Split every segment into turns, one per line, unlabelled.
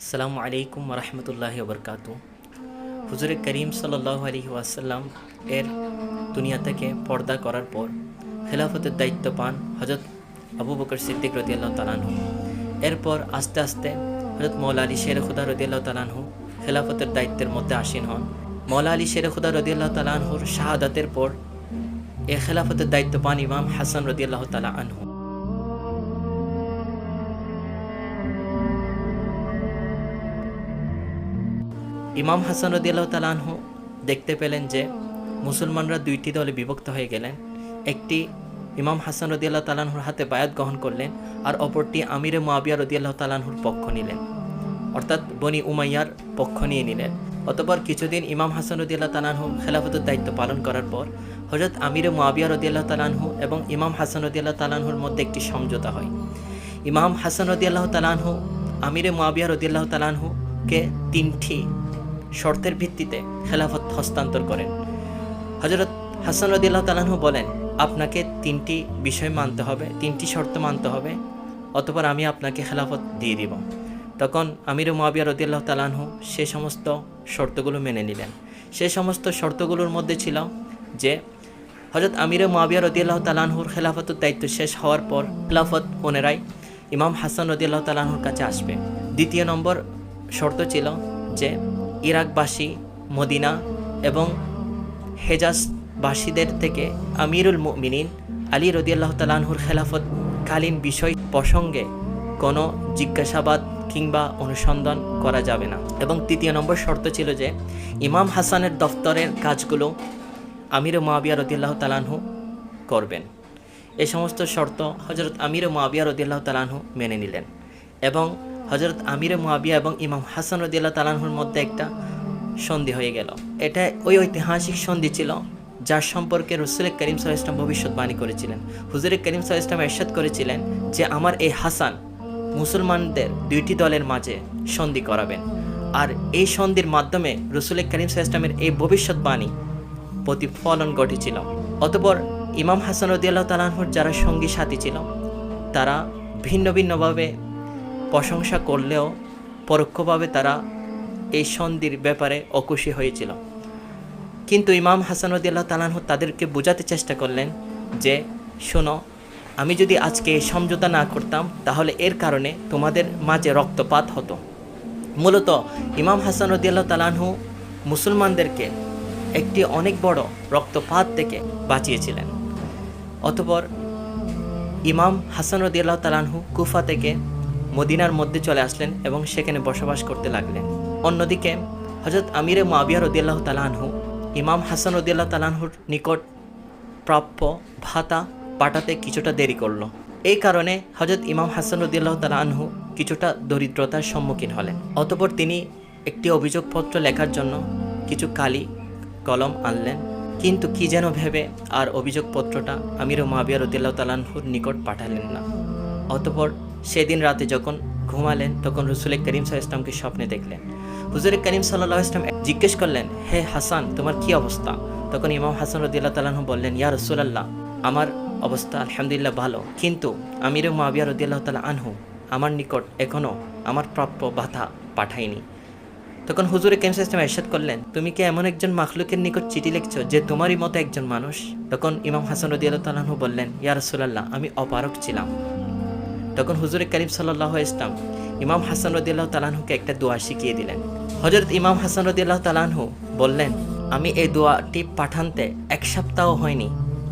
আসসালামু আলাইকুম রহমতুল্লাহি ওবরকাতু। হুজুরে করিম সাল্লাল্লাহু আলাইহি ওয়াসাল্লাম এর দুনিয়া থেকে পর্দা করার পর খেলাফতের দায়িত্ব পান হজরত আবু বকর সিদ্দিক রাদিয়াল্লাহু তাআলা আনহু। এরপর আস্তে আস্তে হজরত মৌলা আলী শের খুদা রাদিয়াল্লাহু তাআলা আনহু খেলাফতের দায়িত্বের মধ্যে আসীন হন। মৌলা আলী শের খুদা রাদিয়াল্লাহু তাআলা আনহুর শাহাদাতের পর এ খেলাফতের দায়িত্ব পান ইমাম হাসান রাদিয়াল্লাহু তাআলা আনহু। ইমাম হাসান রাদিয়াল্লাহু তাআলা আনহু দেখতে পেলেন যে মুসলমানরা দুইটি দলে বিভক্ত হয়ে গেলেন। একটি ইমাম হাসান রাদিয়াল্লাহু তাআলা আনহুর হাতে বায়াত গ্রহণ করলেন, আর অপরটি আমিরে মুয়াবিয়া রাদিয়াল্লাহু তাআলা আনহুর পক্ষ নিলেন, অর্থাৎ বনি উমাইয়ার পক্ষ নিয়ে নিলেন। অতঃপর কিছুদিন ইমাম হাসান রাদিয়াল্লাহু তাআলা আনহু খেলাফতের দায়িত্ব পালন করার পর হযরত আমিরে মুয়াবিয়া রাদিয়াল্লাহু তাআলা আনহু এবং ইমাম হাসান রাদিয়াল্লাহু তাআলা আনহুর মধ্যে একটি সমঝোতা হয়। ইমাম হাসান রাদিয়াল্লাহু তাআলা আনহু আমিরে মুয়াবিয়া রাদিয়াল্লাহু তাআলা আনহুকে তিনটি শর্তের ভিত্তিতে খেলাফত হস্তান্তর করেন। হযরত হাসান রাদিয়াল্লাহু তাআলা আনহু বলেন, আপনাকে তিনটি বিষয় মানতে হবে, তিনটি শর্ত মানতে হবে, অতঃপর আমি আপনাকে খেলাফত দিয়ে দিব। তখন আমির মুয়াবিয়া রাদিয়াল্লাহু তাআলা আনহু সে সমস্ত শর্তগুলো মেনে নিলেন। সে সমস্ত শর্তগুলোর মধ্যে ছিল যে হযরত আমির মুয়াবিয়া রাদিয়াল্লাহু তাআলা আনহুর খেলাফতের দায়িত্ব শেষ হওয়ার পর খেলাফত পুনরায় ইমাম হাসান রাদিয়াল্লাহু তাআলা আনহুর কাছে আসবে। দ্বিতীয় নম্বর শর্ত ছিল যে ইরাকবাসী, মদিনা এবং হেজাজবাসীদের থেকে আমিরুল মুমিনিন আলী রাদিয়াল্লাহু তাআলা আনহুর খেলাফতকালীন বিষয় প্রসঙ্গে কোনো জিজ্ঞাসাবাদ কিংবা অনুসন্ধান করা যাবে না। এবং তৃতীয় নম্বর শর্ত ছিল যে ইমাম হাসানের দফতরের কাজগুলো আমির মুয়াবিয়া রাদিয়াল্লাহু তাআলা আনহু করবেন। এই সমস্ত শর্ত হযরত আমির মুয়াবিয়া রাদিয়াল্লাহু তাআলা আনহু মেনে নিলেন এবং হযরত আমির মুয়াবিয়া এবং ইমাম হাসান রাদিয়াল্লাহু তাআলা আনহুর মধ্যে একটা সন্ধি হয়ে গেল। এটা ওই ঐতিহাসিক সন্ধি ছিল যার সম্পর্কে রাসূল করিম সাল্লাল্লাহু আলাইহি ওয়াসাল্লাম ভবিষ্যৎবাণী করেছিলেন। হুজুর করিম সাল্লাল্লাহু আলাইহি ওয়াসাল্লাম ইরশাদ করেছিলেন যে আমার এই হাসান মুসলমানদের দুইটি দলের মাঝে সন্ধি করাবেন, আর এই সন্ধির মাধ্যমে রাসূল করিম সাল্লাল্লাহু আলাইহি ওয়াসাল্লামের এই ভবিষ্যৎবাণী প্রতিফলন ঘটেছিল। অতঃপর ইমাম হাসান রাদিয়াল্লাহু তাআলা আনহুর যারা সঙ্গী সাথী ছিল তারা ভিন্ন ভিন্নভাবে প্রশংসা করলেও পরোক্ষভাবে তারা এই সন্ধির ব্যাপারে অখুশি হয়েছিল। কিন্তু ইমাম হাসান রাদিয়াল্লাহু তাআলা আনহু তাদেরকে বোঝাতে চেষ্টা করলেন যে শোনো, আমি যদি আজকে এই সমঝোতা না করতাম তাহলে এর কারণে তোমাদের মাঝে রক্তপাত হতো। মূলত ইমাম হাসান রাদিয়াল্লাহু তাআলা আনহু মুসলমানদেরকে একটি অনেক বড় রক্তপাত থেকে বাঁচিয়েছিলেন। অতঃপর ইমাম হাসান রাদিয়াল্লাহু তাআলা আনহু কুফা থেকে মদিনার মধ্যে চলে আসলেন এবং সেখানে বসবাস করতে লাগলেন। অন্যদিকে হযরত আমিরে মুয়াবিয়া রাদিয়াল্লাহু তাআলা আনহু ইমাম হাসান রাদিয়াল্লাহু তাআলা আনহুর নিকট প্রাপ্য ভাতা পাঠাতে কিছুটা দেরি করল। এই কারণে হযরত ইমাম হাসান রাদিয়াল্লাহু তাআলা আনহু কিছুটা দরিদ্রতার সম্মুখীন হলেন। অতঃপর তিনি একটি অভিযোগপত্র লেখার জন্য কিছু কালি কলম আনলেন, কিন্তু কি যেন ভেবে আর অভিযোগপত্রটা আমির মুয়াবিয়া রাদিয়াল্লাহু তাআলা আনহুর নিকট পাঠালেন না। অতঃপর সেদিন রাতে যখন ঘুমালেন তখন রাসূল করিম সাল্লাল্লাহু আলাইহি ওয়াসাল্লামকে স্বপ্নে দেখলেন। হুজুর করিম সাল্লাল্লাহু আলাইহি ওয়াসাল্লাম জিজ্ঞেস করলেন, হে হাসান, তোমার কি অবস্থা? তখন ইমাম হাসান রাদিয়াল্লাহু তাআলা আনহু বললেন, ইয়া রাসূলুল্লাহ, আমার অবস্থা আলহামদুলিল্লাহ ভালো, কিন্তু আমির মুয়াবিয়া রাদিয়াল্লাহু তাআলা আনহু আমার নিকট এখনও আমার প্রাপ্য ভাতা পাঠায়নি। তখন হুজুর করিম সাল্লাল্লাহু আলাইহি ওয়াসাল্লাম ইরশাদ করলেন, তুমি কি এমন একজন মাখলুকের নিকট চিঠি লিখছো যে তোমারই মতো একজন মানুষ? তখন ইমাম হাসান রাদিয়াল্লাহু তাআলা আনহু বললেন, ইয়া রাসূলুল্লাহ, আমি অপারগ ছিলাম। তখন হুজুর করিম সাল্লাল্লাহু আলাইহি ওয়াসাল্লাম ইমাম হাসান রাদিয়াল্লাহু তাআলা আনহুকে একটা দোয়া শিখিয়ে দিলেন। হযরত ইমাম হাসান রাদিয়াল্লাহু তাআলা আনহু বললেন, আমি এই দোয়াটি পাঠানতে এক সপ্তাহ হয়নি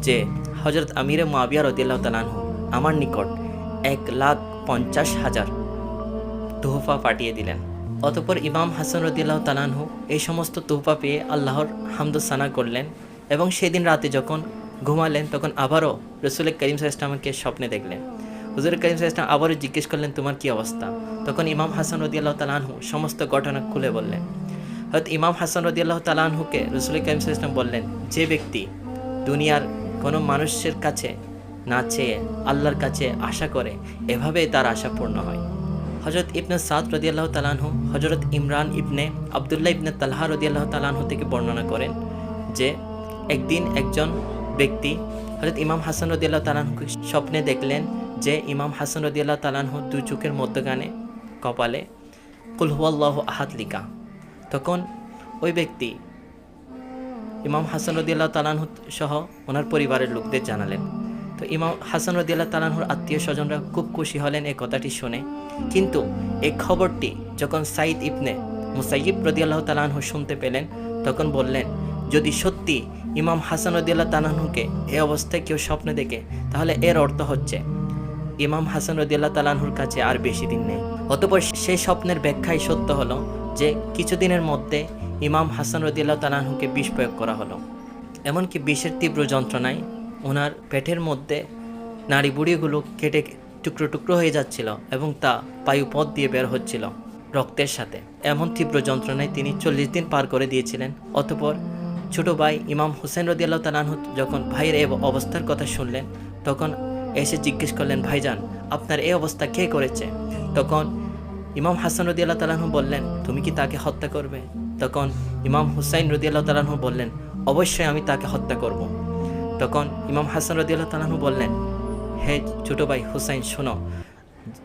যে হযরত আমিরে মুয়াবিয়া রাদিয়াল্লাহু তাআলা আনহু আমার নিকট 1,50,000 তোহফা পাঠিয়ে দিলেন। অতঃপর ইমাম হাসান রাদিয়াল্লাহু তাআলা আনহু এই সমস্ত তোহফা পেয়ে আল্লাহর হামদ ও সানা করলেন এবং সেদিন রাতে যখন ঘুমালেন তখন আবারও রাসূল করিম সাল্লাল্লাহু আলাইহি ওয়াসাল্লামকে স্বপ্নে দেখলেন। হুজুর করিম সাল্লাল্লাহু আলাইহি ওয়াসাল্লাম আবারও জিজ্ঞেস করলেন, তোমার কি অবস্থা? তখন ইমাম হাসান রাদিয়াল্লাহু তাআলা আনহু সমস্ত ঘটনা খুলে বললেন। হয়তো ইমাম হাসান রাদিয়াল্লাহু তাআলা আনহুকে রাসূল করিম সাল্লাল্লাহু আলাইহি ওয়াসাল্লাম বললেন, যে ব্যক্তি দুনিয়ার কোনো মানুষের কাছে না চেয়ে আল্লাহর কাছে আশা করে, এভাবেই তার আশা পূর্ণ হয়। হযরত ইবনে সাদ রাদিয়াল্লাহু তাআলা আনহু হযরত ইমরান ইবনে আব্দুল্লাহ ইবনে তালহা রাদিয়াল্লাহু তাআলা আনহু থেকে বর্ণনা করেন যে একদিন একজন ব্যক্তি হযরত ইমাম হাসান রাদিয়াল্লাহু তাআলা আনহুকে স্বপ্নে দেখলেন যে ইমাম হাসান রাদিয়াল্লাহু তাআলা আনহু দুই চোখের মধ্যখানে কপালে কুল হুয়াল্লাহু আহাদ লিখা। তখন ওই ব্যক্তি ইমাম হাসান রাদিয়াল্লাহু তাআলা আনহু সহ ওনার পরিবারের লোকদের জানালেন। তো ইমাম হাসান রাদিয়াল্লাহু তাআলা আনহুর আত্মীয় স্বজনরা খুব খুশি হলেন এই কথাটি শুনে। কিন্তু এই খবরটি যখন সাইদ ইবনে মুসাইয়িব রাদিয়াল্লাহু তাআলা আনহু শুনতে পেলেন, তখন বললেন, যদি সত্যি ইমাম হাসান রাদিয়াল্লাহু তাআলা আনহুকে এই অবস্থায় কেউ স্বপ্নে দেখে, তাহলে এর অর্থ হচ্ছে ইমাম হাসান রাদিয়াল্লাহু তাআলা আনহুর কাছে আর বেশি দিন নেই। অতঃপর সেই স্বপ্নের ব্যাখ্যাই সত্য হলো যে কিছুদিনের মধ্যে ইমাম হাসান রাদিয়াল্লাহু তাআলা আনহুকে বিষ প্রয়োগ করা হলো। এমনকি বিষের তীব্র যন্ত্রণায় ওনার পেটের মধ্যে নাড়ি বুড়িগুলো কেটে টুকরো টুকরো হয়ে যাচ্ছিল এবং তা বায়ুপথ দিয়ে বের হচ্ছিল রক্তের সাথে। এমন তীব্র যন্ত্রণায় তিনি 40 দিন পার করে দিয়েছিলেন। অতঃপর ছোট ভাই ইমাম হুসেন রাদিয়াল্লাহু তাআলা আনহু যখন ভাইয়ের এই অবস্থার কথা শুনলেন, তখন এসে জিজ্ঞেস করলেন, ভাইজান, আপনার এই অবস্থা কে করেছে? তখন ইমাম হাসান রাদিয়াল্লাহু তাআলা আনহু বললেন, তুমি কি তাকে হত্যা করবে? তখন ইমাম হুসাইন রাদিয়াল্লাহু তাআলা আনহু বললেন, অবশ্যই আমি তাকে হত্যা করব। তখন ইমাম হাসান রাদিয়াল্লাহু তাআলা আনহু বললেন, হে ছোট ভাই হুসাইন, শোনো,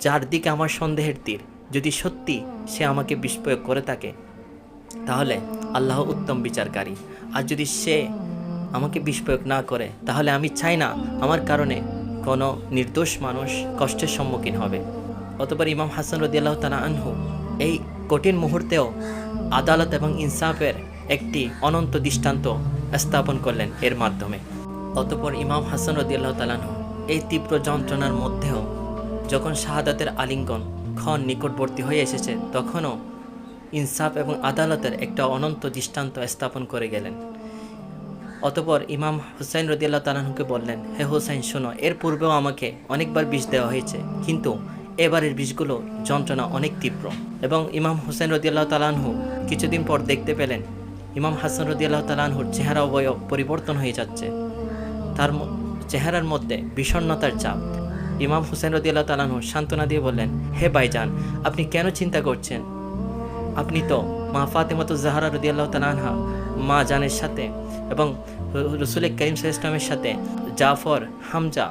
যার দিকে আমার সন্দেহের তীর, যদি সত্যি সে আমাকে বিষ প্রয়োগ করে থাকে, তাহলে আল্লাহ উত্তম বিচারকারী। আর যদি সে আমাকে বিষ প্রয়োগ না করে, তাহলে আমি চাই না আমার কারণে কোনো নির্দোষ মানুষ কষ্টের সম্মুখীন হবে। অতঃপর ইমাম হাসান রাদিয়াল্লাহু তাআলা আনহু এই কঠিন মুহূর্তেও আদালত এবং ইনসাফের একটি অনন্ত দৃষ্টান্ত স্থাপন করলেন এর মাধ্যমে। অতঃপর ইমাম হাসান রাদিয়াল্লাহু তাআলা আনহু এই তীব্র যন্ত্রণার মধ্যেও যখন শাহাদাতের আলিঙ্গন ক্ষণ নিকটবর্তী হয়ে এসেছে, তখনও ইনসাফ এবং আদালতের একটা অনন্ত দৃষ্টান্ত স্থাপন করে গেলেন। অতঃপর ইমাম হুসাইন রাদিয়াল্লাহু তাআলা আনহুকে বললেন, হে হুসাইন, শোনো, এর পূর্বেও আমাকে অনেকবার বিষ দেওয়া হয়েছে, কিন্তু এবারের বিষগুলো যন্ত্রণা অনেক তীব্র। এবং ইমাম হুসাইন রাদিয়াল্লাহু তাআলা আনহু কিছুদিন পর দেখতে পেলেন ইমাম হাসান রাদিয়াল্লাহু তাআলা আনহুর চেহারা অবয়ব পরিবর্তন হয়ে যাচ্ছে, তার চেহারার মধ্যে বিষণ্ণতার চাপ। ইমাম হুসাইন রাদিয়াল্লাহু তাআলা আনহু সান্ত্বনা দিয়ে বললেন, হে ভাইজান, আপনি কেন চিন্তা করছেন? আপনি তো মা ফাতেমাতুজ জাহরা রাদিয়াল্লাহু তাআলা আনহা, মা জানের সাথে এবং রাসূল করিম সাল্লাল্লাহু আলাইহি ওয়াসাল্লামের সাথে জাফর, হামজা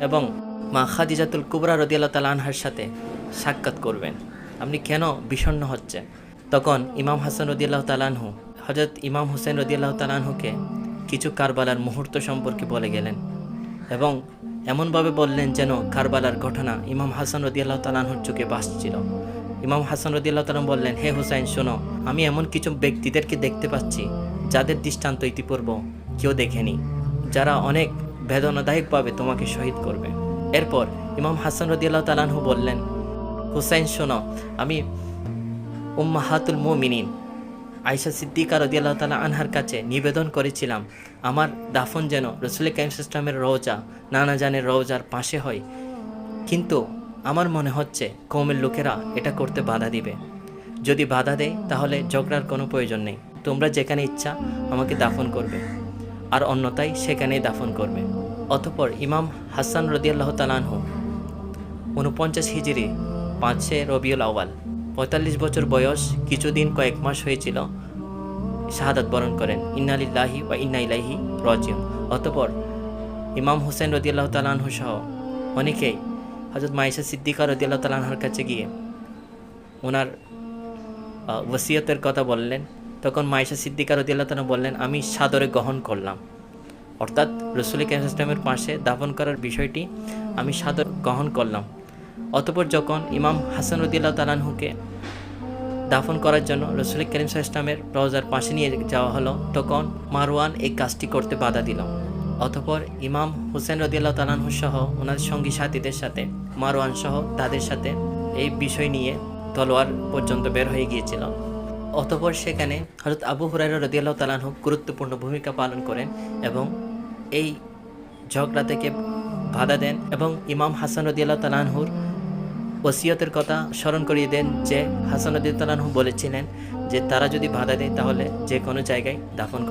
এবং মা খাদিজাতুল কুবরা রাদিয়াল্লাহু তাআলা আনহার সাথে সাক্ষাৎ করবেন, আপনি কেন বিষণ্ণ হচ্ছে? তখন ইমাম হাসান রাদিয়াল্লাহু তাআলা আনহু হযরত ইমাম হুসাইন রাদিয়াল্লাহু তাআলা আনহুকে কিছু কারবালার মুহূর্ত সম্পর্কে বলে গেলেন এবং এমনভাবে বললেন যেন কারবালার ঘটনা ইমাম হাসান রাদিয়াল্লাহু তাআলা আনহুর চোখে ভাসছিল। ইমাম হাসান রাদিয়াল্লাহু তাআলা বললেন, হে হুসাইন, শোনো, আমি এমন কিছু ব্যক্তিদেরকে দেখতে পাচ্ছি যাদের দৃষ্টান্ত ইতিপূর্ব কেউ দেখেনি, যারা অনেক বেদনাদায়কভাবে তোমাকে শহীদ করবে। এরপর ইমাম হাসান রাদিয়াল্লাহু তাআলা আনহু বললেন, হুসাইন, শোনো, আমি উম্মাহাতুল মুমিনিন আয়েশা সিদ্দিকা রাদিয়াল্লাহু তাআলা আনহার কাছে নিবেদন করেছিলাম আমার দাফন যেন রাসূল করিম সাল্লাল্লাহু আলাইহি ওয়াসাল্লামের রওজা, নানা জানের রওজার পাশে হয়, কিন্তু আমার মনে হচ্ছে কওমের লোকেরা এটা করতে বাধা দিবে। যদি বাধা দেয় তাহলে ঝগড়ার কোনো প্রয়োজন নেই, তোমরা যেখানে ইচ্ছা আমাকে দাফন করবে, আর অন্যথায় সেখানেই দাফন করবে। অতঃপর ইমাম হাসান রাদিয়াল্লাহু তাআলা আনহু 49 হিজরি 5 রবিউল আউয়াল 45 বছর বয়স, কিছুদিন কয়েক মাস হয়েছিল, শাহাদাত বরণ করেন। ইন্না লিল্লাহি ওয়া ইন্না ইলাইহি রাজিউন। অতঃপর ইমাম হুসাইন রাদিয়াল্লাহু তাআলা আনহু সহ অনেকেই হযরত আয়েশা সিদ্দিকা রাদিয়াল্লাহু তাআলা আনহার কাছে গিয়ে ওনার ওসিয়তের কথা বললেন। তখন আয়েশা সিদ্দিকা রাদিয়াল্লাহু তাআলা বললেন, আমি সাদরে গ্রহণ করলাম, অর্থাৎ রাসূল করিম সাল্লাল্লাহু আলাইহি ওয়াসাল্লামের পাশে দাফন করার বিষয়টি আমি সাদর গ্রহণ করলাম। অতঃপর যখন ইমাম হাসান রাদিয়াল্লাহু তাআলা আনহুকে দাফন করার জন্য রাসূল করিম সাল্লাল্লাহু আলাইহি ওয়াসাল্লামের রওজার পাশে নিয়ে যাওয়া হলো, তখন মারওয়ান এই কাজটি করতে বাধা দিল। অতঃপর ইমাম হুসাইন রাদিয়াল্লাহু তাআলা আনহু সহ ওনার সঙ্গী সাথীদের সাথে মারওয়ান সহ তাদের সাথে এই বিষয় নিয়ে তলোয়ার পর্যন্ত বের হয়ে গিয়েছিল। অতঃপর সেখানে হযরত আবু হুরায়রা রাদিয়াল্লাহু তাআলা আনহু গুরুত্বপূর্ণ ভূমিকা পালন করেন এবং এই ঝগড়া থেকে বাধা দেন এবং ইমাম হাসান রাদিয়াল্লাহু তাআলা আনহুর ওসিয়তের কথা স্মরণ করিয়ে দেন যে হাসান রাদিয়াল্লাহু তাআলা আনহু বলেছিলেন যে তারা যদি বাধা দেয় তাহলে যে কোনো জায়গায় দাফন